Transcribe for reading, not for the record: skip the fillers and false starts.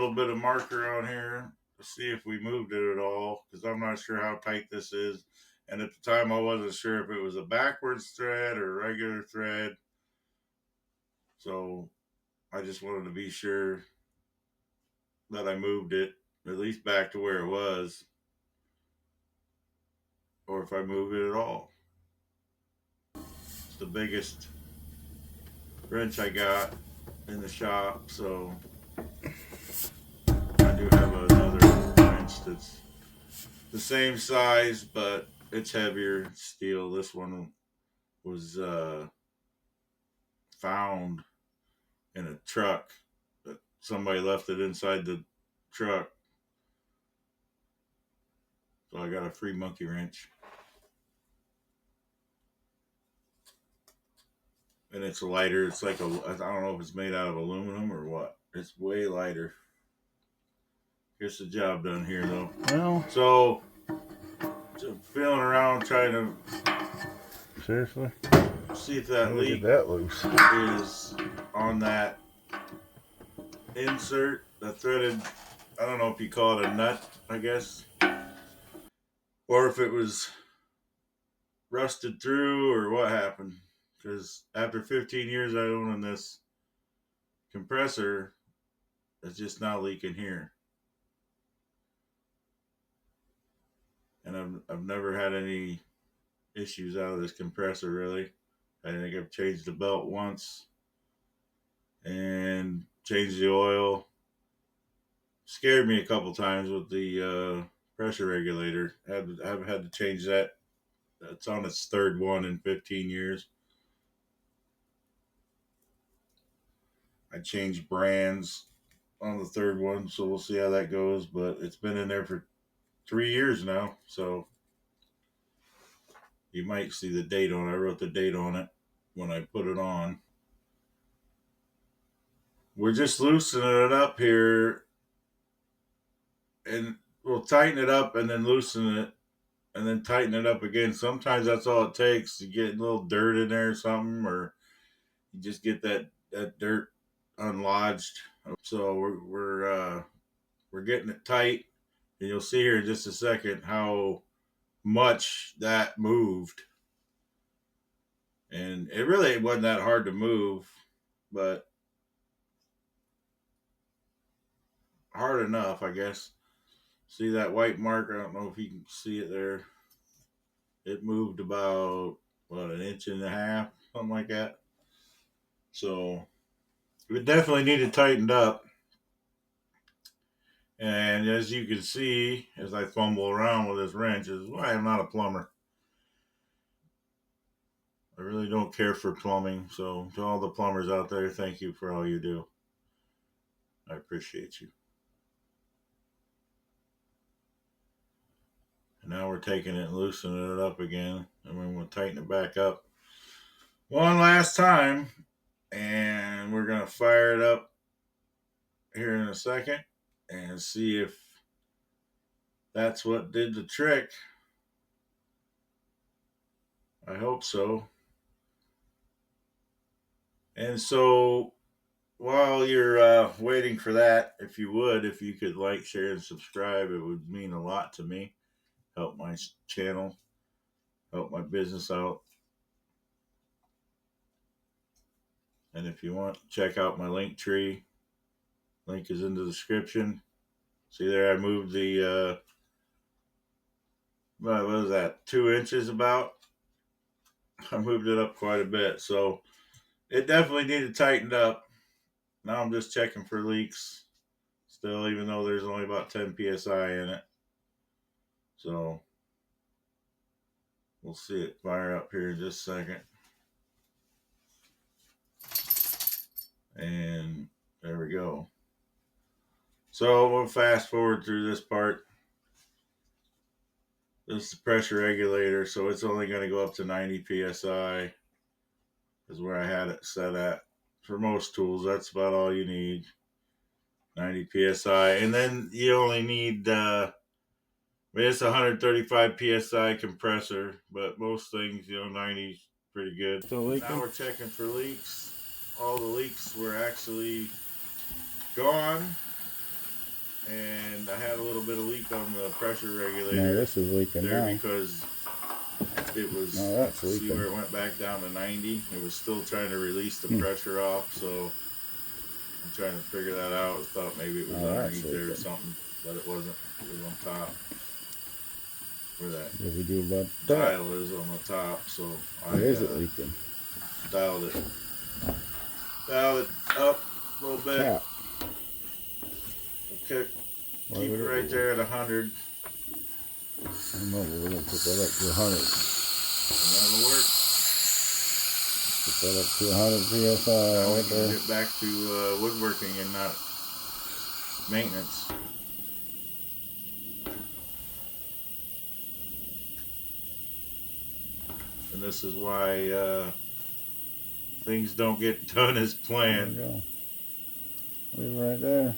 little bit of marker on here to see if we moved it at all, because I'm not sure how tight this is. And at the time, I wasn't sure if it was a backwards thread or a regular thread. So I just wanted to be sure that I moved it at least back to where it was, or if I moved it at all. It's the biggest wrench I got in the shop, so I do have another wrench that's the same size, but it's heavier steel. This one was found in a truck. That somebody left it inside the truck, so I got a free monkey wrench, and it's lighter. It's like I don't know if it's made out of aluminum or what. It's way lighter. Gets the job done here though. Well, so feeling around trying to seriously, see if that leak that loose is on that insert, the threaded, I don't know if you call it a nut, I guess, or if it was rusted through or what happened. Because after 15 years I own this compressor, it's just not leaking here. And I've never had any issues out of this compressor, really. I think I've changed the belt once and changed the oil. Scared me a couple times with the pressure regulator. I've had to change that. It's on its third one in 15 years. I changed brands on the third one, so we'll see how that goes. But it's been in there for 3 years now, so you might see the date on it. I wrote the date on it when I put it on. We're just loosening it up here, and we'll tighten it up and then loosen it and then tighten it up again. Sometimes that's all it takes to get a little dirt in there or something, or you just get that dirt unlodged. So we're getting it tight, and you'll see here in just a second how much that moved. And it really wasn't that hard to move, but hard enough, I guess. See that white mark? I don't know if you can see it there. It moved about, what, an inch and a half, something like that. So it definitely needed tightened up. And as you can see, as I fumble around with this wrench, is why I'm not a plumber. I really don't care for plumbing. So to all the plumbers out there, thank you for all you do. I appreciate you. And now we're taking it and loosening it up again. And we're going to tighten it back up one last time. And we're going to fire it up here in a second and see if that's what did the trick. I hope so. And so while you're waiting for that, if you could like, share, and subscribe, it would mean a lot to me. Help my channel, help my business out. And if you want, check out my link tree. Link is in the description. See there, I moved the, what was that, 2 inches about? I moved it up quite a bit. So it definitely needed tightened up. Now I'm just checking for leaks still, even though there's only about 10 psi in it. So we'll see it fire up here in just a second. And there we go. So we'll fast forward through this part. This is the pressure regulator, so it's only going to go up to 90 psi is where I had it set at. For most tools, that's about all you need. 90 psi. And then you only need, it's 135 psi compressor, but most things, 90 is pretty good. still leaking. Now we're checking for leaks. All the leaks were actually gone. and I had a little bit of leak on the pressure No, regulator this is leaking there now. because it was, No, that's see leaking. where it went back down to 90. It was still trying to release the Hmm. pressure off, so I'm trying to figure that out. I thought maybe it was Oh, that's underneath there or leaking. something, but it wasn't. It was on top where that What do we do about that? dial is on the top. So I Or is it leaking? dialed it up a little bit. Tap. Okay, keep it right there at 100. I don't know, but we're going to put that up to 100. And that'll work. Put that up to 100 PSI Now we right can there. get back to woodworking and not maintenance. And this is why things don't get done as There we planned. go. Leave it right there.